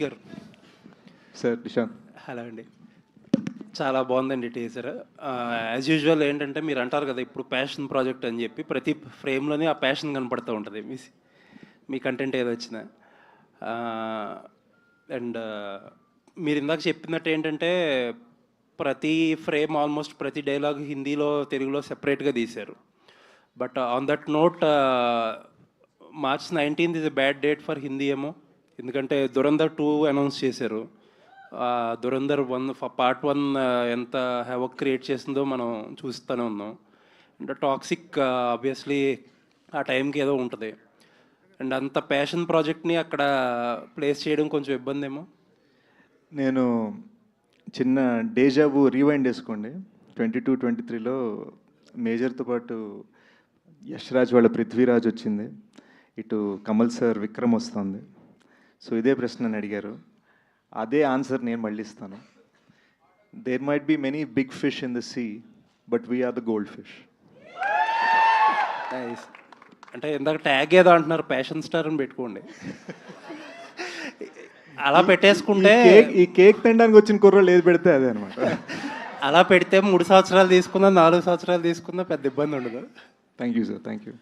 గారు sir Nishant. Hello అండి. చాలా బాగుందండి టీజర్. యాజ్ యూజువల్ ఏంటంటే మీరు అంటారు కదా ఇప్పుడు ప్యాషన్ ప్రాజెక్ట్ అని చెప్పి ప్రతి ఫ్రేమ్లోనే ఆ ప్యాషన్ కనపడుతూ ఉంటుంది మీ కంటెంట్ ఏదో వచ్చినా. అండ్ మీరు ఇందాక చెప్పినట్టు ఏంటంటే ప్రతి ఫ్రేమ్ ఆల్మోస్ట్ ప్రతి డైలాగ్ హిందీలో తెలుగులో సెపరేట్గా తీశారు. But on that note March 19th is a bad date for Hindi ఏమో, ఎందుకంటే దురంధర్ 2 అనౌన్స్ చేశారు. దురంధర్ 1 పార్ట్ 1 ఎంత హ్యావక్ క్రియేట్ చేసిందో మనం చూస్తూనే ఉన్నాం. అంటే టాక్సిక్ ఆబ్వియస్లీ ఆ టైంకి ఏదో ఉంటుంది. అండ్ అంత ప్యాషన్ ప్రాజెక్ట్ని అక్కడ ప్లేస్ చేయడం కొంచెం ఇబ్బంది ఏమో. నేను చిన్న డేజాబు రీవైండ్ వేసుకోండి. 22-23లో మేజర్తో పాటు యశ్రాజ్ వాళ్ళ పృథ్వీరాజ్ వచ్చింది, ఇటు కమల్ సార్ విక్రమ్ వస్తుంది. సో ఇదే ప్రశ్న నన్ను అడిగారు, అదే ఆన్సర్ నేను మళ్ళీ ఇస్తాను. There might be many big fish in the sea, but we are the gold fish. అంటే ఇందాక ట్యాగ్ ఏదో అంటున్నారు, ప్యాషన్ స్టార్ అని పెట్టుకోండి. అలా పెట్టేసుకుంటే ఈ కేక్ తినడానికి వచ్చిన కుర్రోళ్ళు ఏది పెడితే అదే అనమాట. అలా పెడితే 3 సంవత్సరాలు తీసుకున్నా 4 సంవత్సరాలు తీసుకున్నా పెద్ద ఇబ్బంది ఉండదు. Thank you sir, thank you.